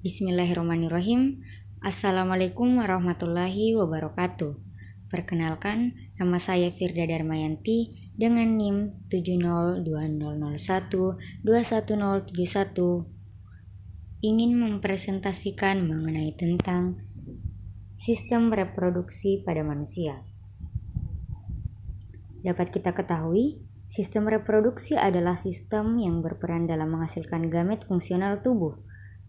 Bismillahirrahmanirrahim. Assalamualaikum warahmatullahi wabarakatuh. Perkenalkan, nama saya Firda Darmayanti dengan NIM 7020012171 ingin mempresentasikan mengenai tentang sistem reproduksi pada manusia. Dapat kita ketahui, sistem reproduksi adalah sistem yang berperan dalam menghasilkan gamet fungsional tubuh.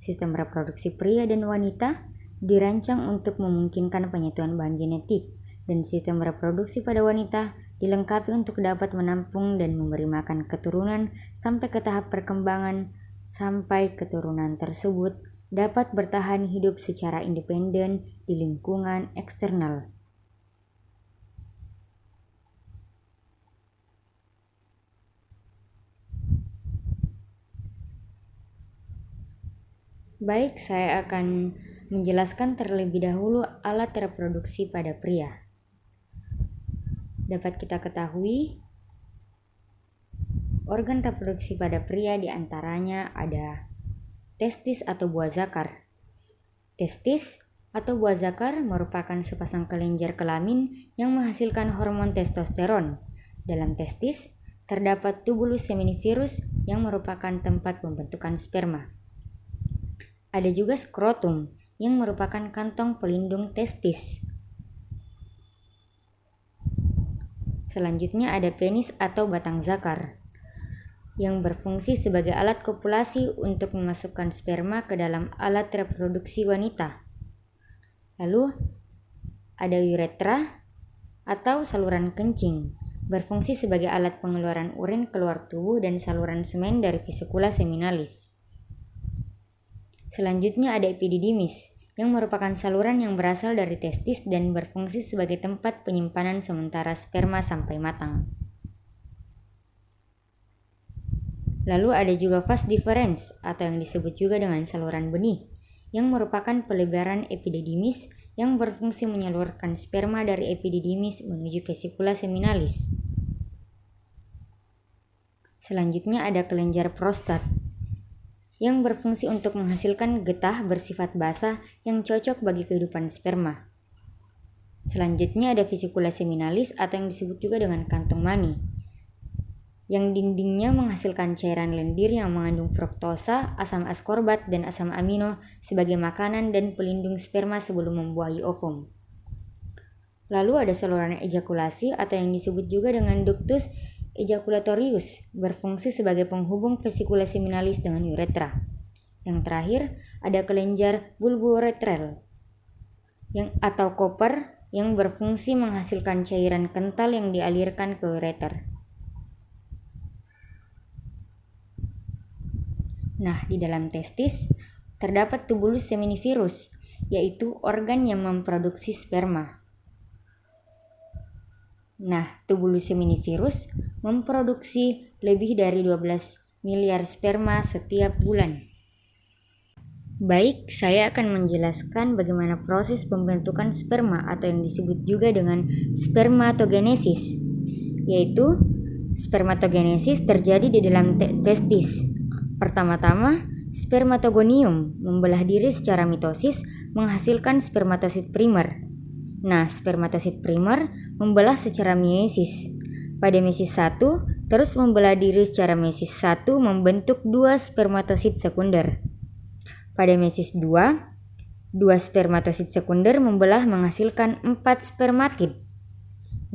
Sistem reproduksi pria dan wanita dirancang untuk memungkinkan penyatuan bahan genetik, dan sistem reproduksi pada wanita dilengkapi untuk dapat menampung dan memberi makan keturunan sampai ke tahap perkembangan, sampai keturunan tersebut dapat bertahan hidup secara independen di lingkungan eksternal. Baik, saya akan menjelaskan terlebih dahulu alat reproduksi pada pria. Dapat kita ketahui, organ reproduksi pada pria diantaranya ada testis atau buah zakar. Testis atau buah zakar merupakan sepasang kelenjar kelamin yang menghasilkan hormon testosteron. Dalam testis terdapat tubulus seminiferus yang merupakan tempat pembentukan sperma. Ada juga skrotum yang merupakan kantong pelindung testis. Selanjutnya ada penis atau batang zakar yang berfungsi sebagai alat kopulasi untuk memasukkan sperma ke dalam alat reproduksi wanita. Lalu ada uretra atau saluran kencing, berfungsi sebagai alat pengeluaran urin keluar tubuh dan saluran semen dari vesikula seminalis. Selanjutnya ada epididymis, yang merupakan saluran yang berasal dari testis dan berfungsi sebagai tempat penyimpanan sementara sperma sampai matang. Lalu ada juga vas deferens atau yang disebut juga dengan saluran benih, yang merupakan pelebaran epididymis yang berfungsi menyalurkan sperma dari epididymis menuju vesikula seminalis. Selanjutnya ada kelenjar prostat, yang berfungsi untuk menghasilkan getah bersifat basah yang cocok bagi kehidupan sperma. Selanjutnya ada vesikula seminalis atau yang disebut juga dengan kantong mani, yang dindingnya menghasilkan cairan lendir yang mengandung fruktosa, asam askorbat, dan asam amino sebagai makanan dan pelindung sperma sebelum membuahi ovum. Lalu ada saluran ejakulasi atau yang disebut juga dengan ductus ejaculatorius, berfungsi sebagai penghubung vesikula seminalis dengan uretra. Yang terakhir ada kelenjar bulbouretrel atau koper yang berfungsi menghasilkan cairan kental yang dialirkan ke ureter. Nah, di dalam testis terdapat tubulus seminiferus, yaitu organ yang memproduksi sperma. Nah, tubulus seminiferus memproduksi lebih dari 12 miliar sperma setiap bulan. Baik, saya akan menjelaskan bagaimana proses pembentukan sperma atau yang disebut juga dengan spermatogenesis, yaitu spermatogenesis terjadi di dalam testis. Pertama-tama, spermatogonium membelah diri secara mitosis menghasilkan spermatosit primer. Nah, spermatosit primer membelah secara meiosis. Pada meiosis 1, terus membelah diri secara meiosis 1 membentuk 2 spermatosit sekunder. Pada meiosis 2, 2 spermatosit sekunder membelah menghasilkan 4 spermatid.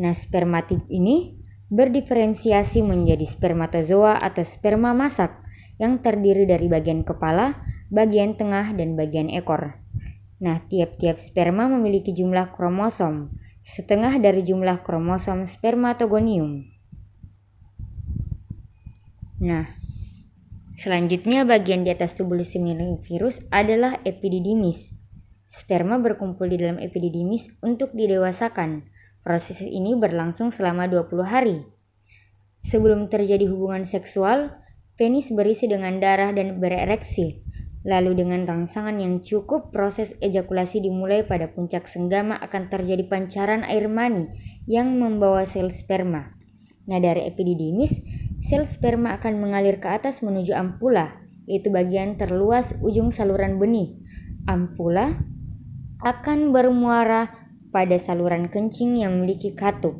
Nah, spermatid ini berdiferensiasi menjadi spermatozoa atau sperma masak yang terdiri dari bagian kepala, bagian tengah, dan bagian ekor. Nah, tiap-tiap sperma memiliki jumlah kromosom, setengah dari jumlah kromosom spermatogonium. Nah, selanjutnya bagian di atas tubulus seminiferus adalah epididymis. Sperma berkumpul di dalam epididymis untuk didewasakan. Proses ini berlangsung selama 20 hari. Sebelum terjadi hubungan seksual, penis berisi dengan darah dan berereksi. Lalu dengan rangsangan yang cukup, proses ejakulasi dimulai. Pada puncak senggama akan terjadi pancaran air mani yang membawa sel sperma. Nah, dari epididymis, sel sperma akan mengalir ke atas menuju ampula yaitu bagian terluas ujung saluran benih. Ampula akan bermuara pada saluran kencing yang memiliki katup.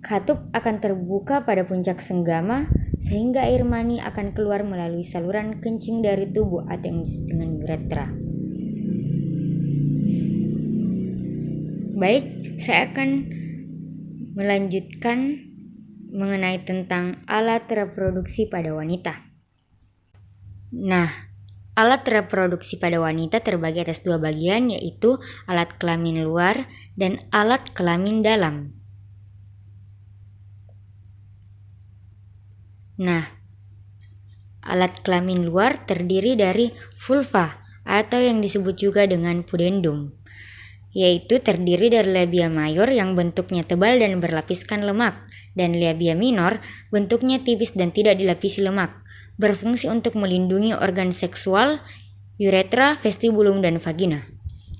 Katup akan terbuka pada puncak senggama sehingga air mani akan keluar melalui saluran kencing dari tubuh atau yang disebut dengan uretra. Baik, saya akan melanjutkan mengenai tentang alat reproduksi pada wanita. Nah, alat reproduksi pada wanita terbagi atas dua bagian, yaitu alat kelamin luar dan alat kelamin dalam. Nah, alat kelamin luar terdiri dari vulva atau yang disebut juga dengan pudendum, yaitu terdiri dari labia mayor yang bentuknya tebal dan berlapiskan lemak, dan labia minor bentuknya tipis dan tidak dilapisi lemak, berfungsi untuk melindungi organ seksual, uretra, vestibulum, dan vagina.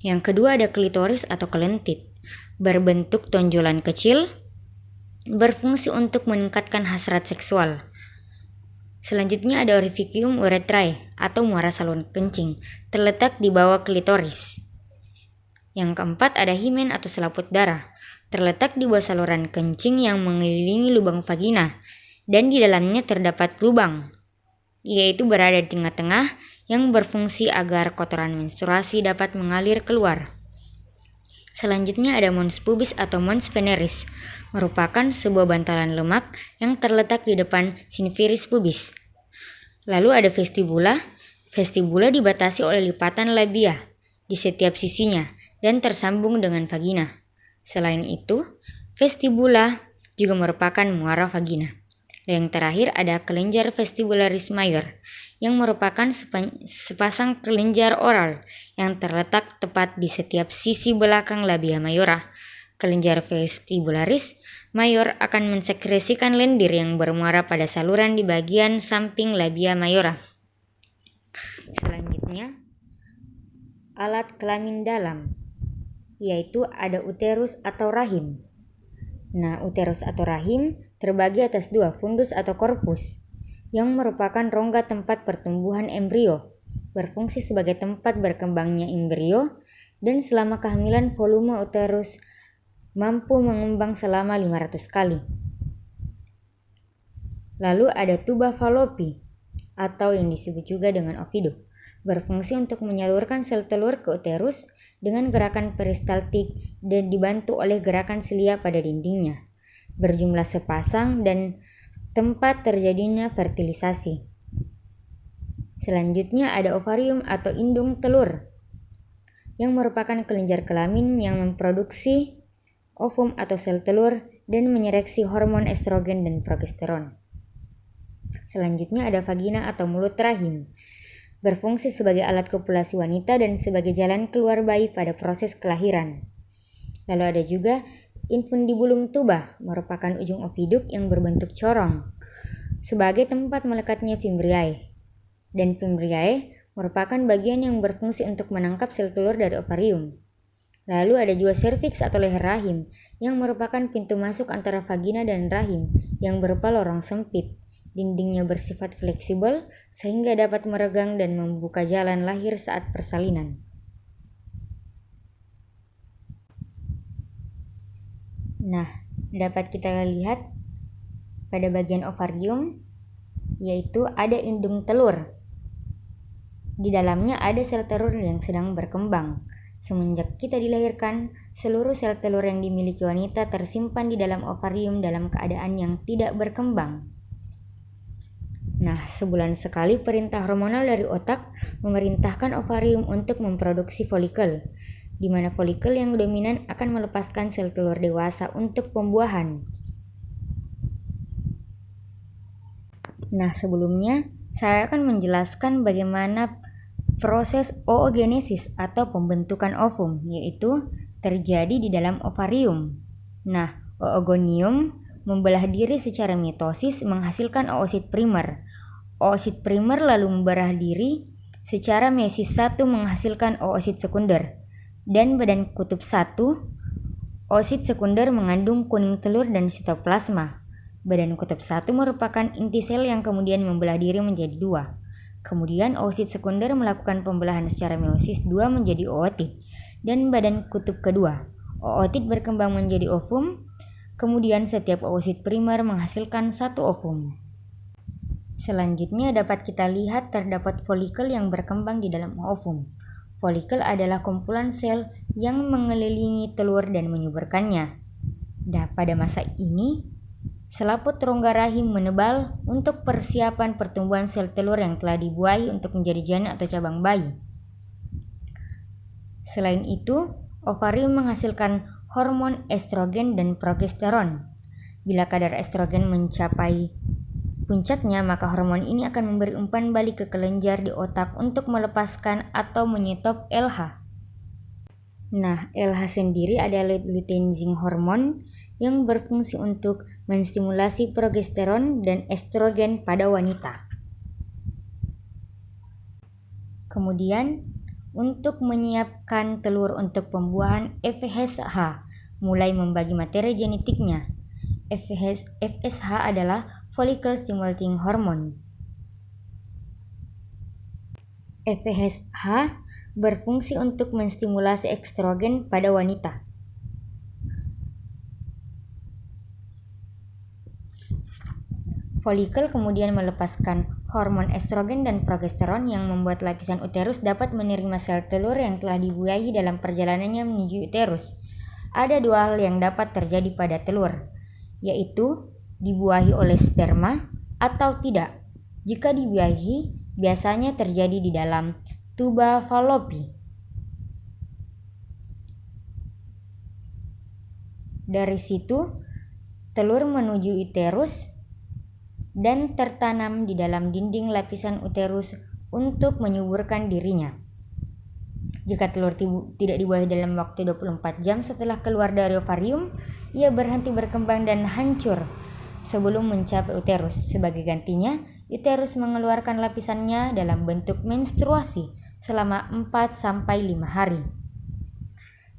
Yang kedua ada klitoris atau kelentit, berbentuk tonjolan kecil, berfungsi untuk meningkatkan hasrat seksual. Selanjutnya ada orificium uretrae atau muara saluran kencing, terletak di bawah klitoris. Yang keempat ada himen atau selaput darah, terletak di bawah saluran kencing yang mengelilingi lubang vagina, dan di dalamnya terdapat lubang, yaitu berada di tengah-tengah yang berfungsi agar kotoran menstruasi dapat mengalir keluar. Selanjutnya ada mons pubis atau mons veneris, merupakan sebuah bantalan lemak yang terletak di depan symphysis pubis. Lalu ada vestibula. Vestibula dibatasi oleh lipatan labia di setiap sisinya dan tersambung dengan vagina. Selain itu, vestibula juga merupakan muara vagina. Yang terakhir ada kelenjar vestibularis mayor, yang merupakan sepasang kelenjar oral yang terletak tepat di setiap sisi belakang labia mayora. Kelenjar vestibularis mayor akan mensekresikan lendir yang bermuara pada saluran di bagian samping labia mayora. Selanjutnya, alat kelamin dalam, yaitu ada uterus atau rahim. Nah, uterus atau rahim terbagi atas dua, fundus atau korpus, yang merupakan rongga tempat pertumbuhan embrio, berfungsi sebagai tempat berkembangnya embrio, dan selama kehamilan volume uterus mampu mengembang selama 500 kali. Lalu ada tuba fallopi atau yang disebut juga dengan ovido, berfungsi untuk menyalurkan sel telur ke uterus dengan gerakan peristaltik dan dibantu oleh gerakan silia pada dindingnya, berjumlah sepasang dan tempat terjadinya fertilisasi. Selanjutnya ada ovarium atau indung telur, yang merupakan kelenjar kelamin yang memproduksi ovum atau sel telur dan menyereksi hormon estrogen dan progesteron. Selanjutnya ada vagina atau mulut rahim, berfungsi sebagai alat kopulasi wanita dan sebagai jalan keluar bayi pada proses kelahiran. Lalu ada juga infundibulum tuba, merupakan ujung oviduk yang berbentuk corong, sebagai tempat melekatnya fimbriae. Dan fimbriae merupakan bagian yang berfungsi untuk menangkap sel telur dari ovarium. Lalu ada juga serviks atau leher rahim, yang merupakan pintu masuk antara vagina dan rahim yang berupa lorong sempit. Dindingnya bersifat fleksibel sehingga dapat meregang dan membuka jalan lahir saat persalinan. Nah, dapat kita lihat pada bagian ovarium, yaitu ada indung telur. Di dalamnya ada sel telur yang sedang berkembang. Semenjak kita dilahirkan, seluruh sel telur yang dimiliki wanita tersimpan di dalam ovarium dalam keadaan yang tidak berkembang. Nah, sebulan sekali perintah hormonal dari otak memerintahkan ovarium untuk memproduksi folikel, di mana folikel yang dominan akan melepaskan sel telur dewasa untuk pembuahan. Nah, sebelumnya saya akan menjelaskan bagaimana proses oogenesis atau pembentukan ovum, yaitu terjadi di dalam ovarium. Nah, oogonium membelah diri secara mitosis menghasilkan oosit primer. Oosit primer lalu membelah diri secara meiosis 1 menghasilkan oosit sekunder. Dan badan kutub 1, oosit sekunder mengandung kuning telur dan sitoplasma. Badan kutub 1 merupakan inti sel yang kemudian membelah diri menjadi 2. Kemudian oosit sekunder melakukan pembelahan secara meiosis 2 menjadi ootit dan badan kutub kedua. Ootit berkembang menjadi ovum, kemudian setiap oosit primer menghasilkan satu ovum. Selanjutnya dapat kita lihat terdapat folikel yang berkembang di dalam ovum. Folikel adalah kumpulan sel yang mengelilingi telur dan menyuburkannya. Nah, pada masa ini, selaput rongga rahim menebal untuk persiapan pertumbuhan sel telur yang telah dibuahi untuk menjadi janin atau cabang bayi. Selain itu, ovarium menghasilkan hormon estrogen dan progesteron. Bila kadar estrogen mencapai puncaknya, maka hormon ini akan memberi umpan balik ke kelenjar di otak untuk melepaskan atau menyetop LH. Nah, LH sendiri adalah luteinizing hormon yang berfungsi untuk menstimulasi progesteron dan estrogen pada wanita. Kemudian, untuk menyiapkan telur untuk pembuahan, FSH mulai membagi materi genetiknya. FSH adalah follicle stimulating hormone. FSH berfungsi untuk menstimulasi estrogen pada wanita. Folikel kemudian melepaskan hormon estrogen dan progesteron yang membuat lapisan uterus dapat menerima sel telur yang telah dibuahi dalam perjalanannya menuju uterus. Ada dua hal yang dapat terjadi pada telur, yaitu dibuahi oleh sperma atau tidak. Jika dibuahi, biasanya terjadi di dalam tuba Fallopi. Dari situ, telur menuju uterus dan tertanam di dalam dinding lapisan uterus untuk menyuburkan dirinya. Jika telur tidak dibuahi dalam waktu 24 jam setelah keluar dari ovarium, ia berhenti berkembang dan hancur sebelum mencapai uterus. Sebagai gantinya, uterus mengeluarkan lapisannya dalam bentuk menstruasi selama 4-5 hari.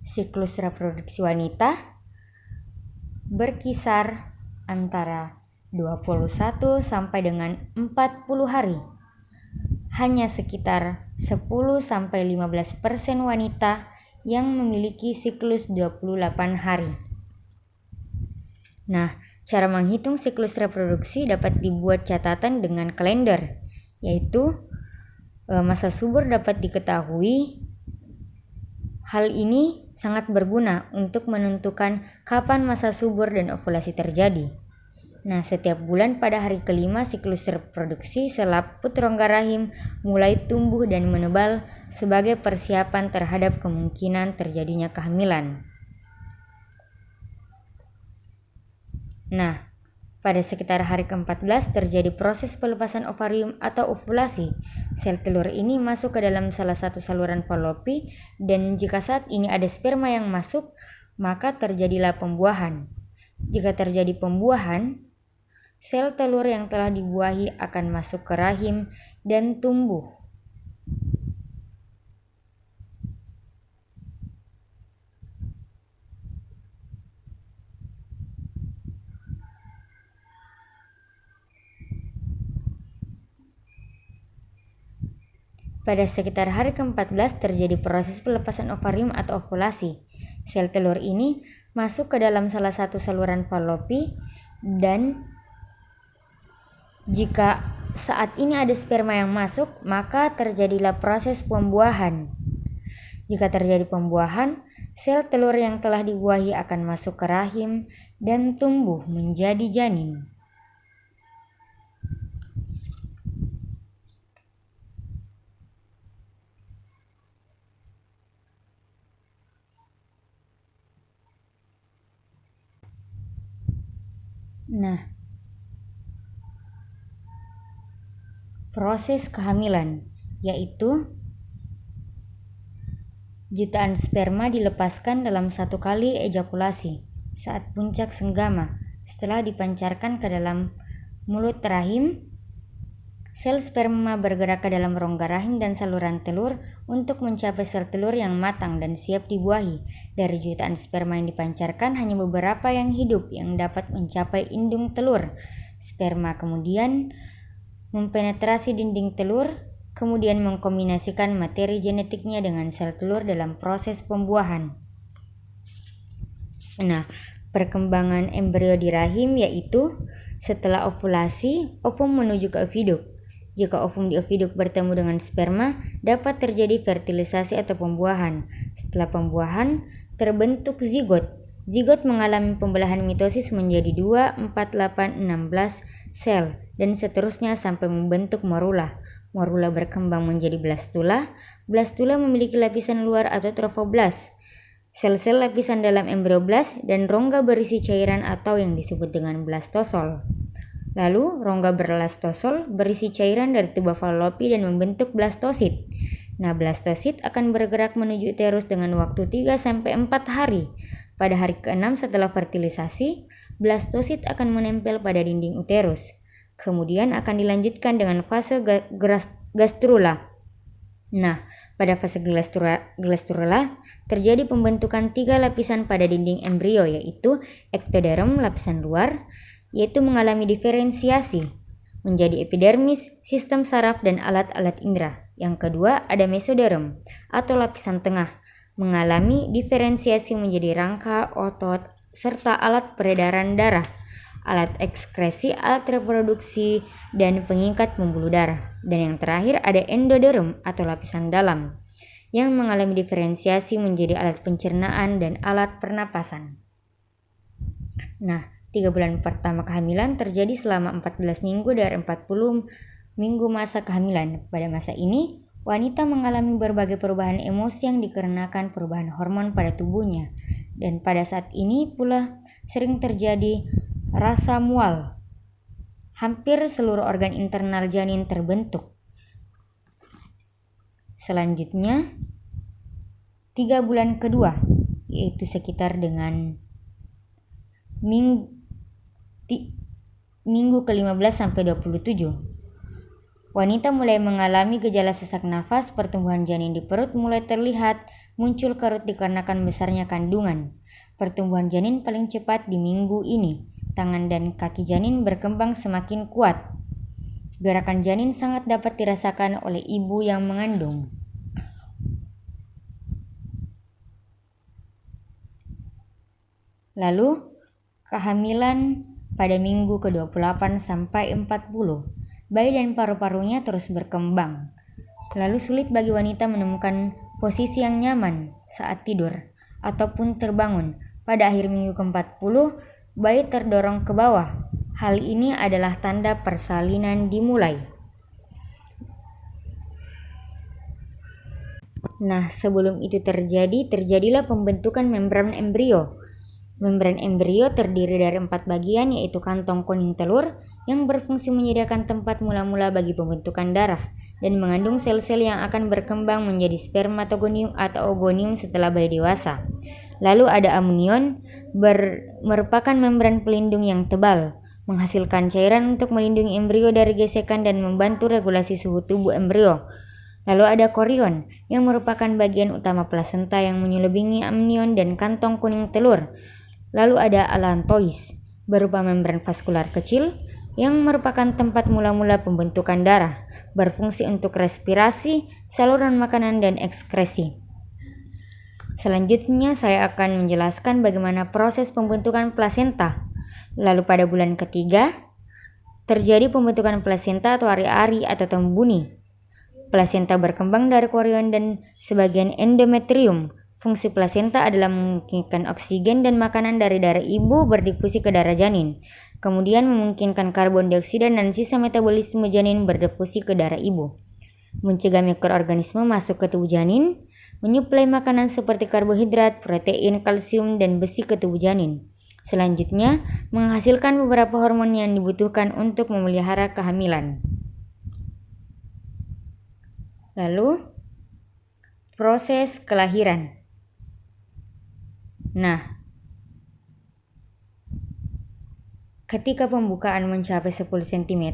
Siklus reproduksi wanita berkisar antara 21 sampai dengan 40 hari. Hanya sekitar 10-15% wanita yang memiliki siklus 28 hari. Nah, cara menghitung siklus reproduksi dapat dibuat catatan dengan kalender, yaitu masa subur dapat diketahui. Hal ini sangat berguna untuk menentukan kapan masa subur dan ovulasi terjadi. Nah, setiap bulan pada hari kelima siklus reproduksi, selaput rongga rahim mulai tumbuh dan menebal sebagai persiapan terhadap kemungkinan terjadinya kehamilan. Nah, pada sekitar hari ke-14 terjadi proses pelepasan ovarium atau ovulasi. Sel telur ini masuk ke dalam salah satu saluran Fallopi, dan jika saat ini ada sperma yang masuk, maka terjadilah pembuahan. Jika terjadi pembuahan, sel telur yang telah dibuahi akan masuk ke rahim dan tumbuh. Pada sekitar hari ke-14 terjadi proses pelepasan ovarium atau ovulasi. Sel telur ini masuk ke dalam salah satu saluran Fallopi, dan jika saat ini ada sperma yang masuk, maka terjadilah proses pembuahan. Jika terjadi pembuahan, sel telur yang telah dibuahi akan masuk ke rahim dan tumbuh menjadi janin. Nah, proses kehamilan, yaitu jutaan sperma dilepaskan dalam satu kali ejakulasi saat puncak senggama. Setelah dipancarkan ke dalam mulut rahim, sel sperma bergerak ke dalam rongga rahim dan saluran telur untuk mencapai sel telur yang matang dan siap dibuahi. Dari jutaan sperma yang dipancarkan, hanya beberapa yang hidup yang dapat mencapai indung telur. Sperma kemudian mempenetrasi dinding telur kemudian mengkombinasikan materi genetiknya dengan sel telur dalam proses pembuahan. Nah, perkembangan embrio di rahim yaitu setelah ovulasi, ovum menuju ke oviduk. Jika ovum di oviduk bertemu dengan sperma, dapat terjadi fertilisasi atau pembuahan. Setelah pembuahan, terbentuk zigot. Zigot mengalami pembelahan mitosis menjadi 2, 4, 8, 16 sel, dan seterusnya sampai membentuk morula. Morula berkembang menjadi blastula. Blastula memiliki lapisan luar atau trofoblast, sel-sel lapisan dalam embrioblast, dan rongga berisi cairan atau yang disebut dengan blastosol. Lalu, rongga berblastosol berisi cairan dari tuba Fallopi dan membentuk blastosit. Nah, blastosit akan bergerak menuju uterus dengan waktu 3-4 hari. Pada hari ke-6 setelah fertilisasi, blastosit akan menempel pada dinding uterus. Kemudian akan dilanjutkan dengan fase gastrula. Nah, pada fase gastrula terjadi pembentukan 3 lapisan pada dinding embrio, yaitu ektoderm lapisan luar, yaitu mengalami diferensiasi menjadi epidermis, sistem saraf, dan alat-alat indera. Yang kedua ada mesoderm atau lapisan tengah, mengalami diferensiasi menjadi rangka, otot, serta alat peredaran darah, alat ekskresi, alat reproduksi, dan pengikat pembuluh darah. Dan yang terakhir ada endoderm atau lapisan dalam, yang mengalami diferensiasi menjadi alat pencernaan dan alat pernapasan. Nah, 3 bulan pertama kehamilan terjadi selama 14 minggu dari 40 minggu masa kehamilan. Pada masa ini, wanita mengalami berbagai perubahan emosi yang dikarenakan perubahan hormon pada tubuhnya. Dan pada saat ini pula sering terjadi rasa mual. Hampir seluruh organ internal janin terbentuk. Selanjutnya, 3 bulan kedua, yaitu sekitar dengan minggu ke-15 sampai 27. Wanita mulai mengalami gejala sesak nafas, pertumbuhan janin di perut mulai terlihat, muncul kerut dikarenakan besarnya kandungan. Pertumbuhan janin paling cepat di minggu ini. Tangan dan kaki janin berkembang semakin kuat. Gerakan janin sangat dapat dirasakan oleh ibu yang mengandung. Lalu, kehamilan pada minggu ke-28 sampai 40. Bayi dan paru-parunya terus berkembang. Lalu sulit bagi wanita menemukan posisi yang nyaman saat tidur ataupun terbangun. Pada akhir minggu ke-40, bayi terdorong ke bawah. Hal ini adalah tanda persalinan dimulai. Nah, sebelum itu terjadilah pembentukan membran embrio. Membran embrio terdiri dari 4 bagian, yaitu kantong kuning telur yang berfungsi menyediakan tempat mula-mula bagi pembentukan darah dan mengandung sel-sel yang akan berkembang menjadi spermatogonium atau ogonium setelah bayi dewasa. Lalu ada amnion, merupakan membran pelindung yang tebal, menghasilkan cairan untuk melindungi embrio dari gesekan dan membantu regulasi suhu tubuh embrio. Lalu ada korion, yang merupakan bagian utama plasenta yang menyelubungi amnion dan kantong kuning telur. Lalu ada allantois, berupa membran vaskular kecil, yang merupakan tempat mula-mula pembentukan darah, berfungsi untuk respirasi, saluran makanan, dan ekskresi. Selanjutnya saya akan menjelaskan bagaimana proses pembentukan plasenta. Lalu pada bulan ketiga, terjadi pembentukan plasenta atau ari-ari atau tembuni. Plasenta berkembang dari korion dan sebagian endometrium. Fungsi plasenta adalah memungkinkan oksigen dan makanan dari darah ibu berdifusi ke darah janin. Kemudian memungkinkan karbon dioksida dan sisa metabolisme janin berdifusi ke darah ibu. Mencegah mikroorganisme masuk ke tubuh janin, menyuplai makanan seperti karbohidrat, protein, kalsium, dan besi ke tubuh janin. Selanjutnya, menghasilkan beberapa hormon yang dibutuhkan untuk memelihara kehamilan. Lalu, proses kelahiran. Nah, ketika pembukaan mencapai 10 cm,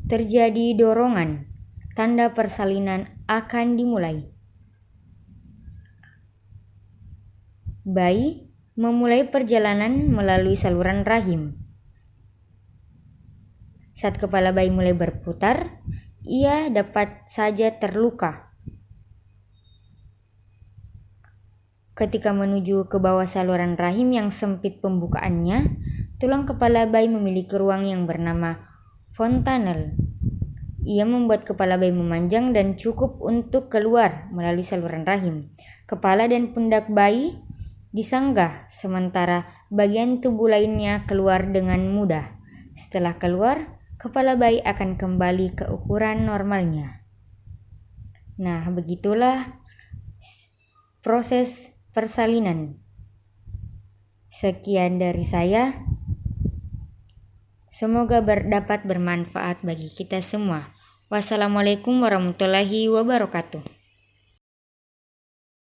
terjadi dorongan, tanda persalinan akan dimulai. Bayi memulai perjalanan melalui saluran rahim. Saat kepala bayi mulai berputar, ia dapat saja terluka. Ketika menuju ke bawah saluran rahim yang sempit pembukaannya, tulang kepala bayi memiliki ruang yang bernama fontanel. Ia membuat kepala bayi memanjang dan cukup untuk keluar melalui saluran rahim. Kepala dan pundak bayi disanggah, sementara bagian tubuh lainnya keluar dengan mudah. Setelah keluar, kepala bayi akan kembali ke ukuran normalnya. Nah, begitulah proses persalinan. Sekian dari saya. Semoga dapat bermanfaat bagi kita semua. Wassalamualaikum warahmatullahi wabarakatuh.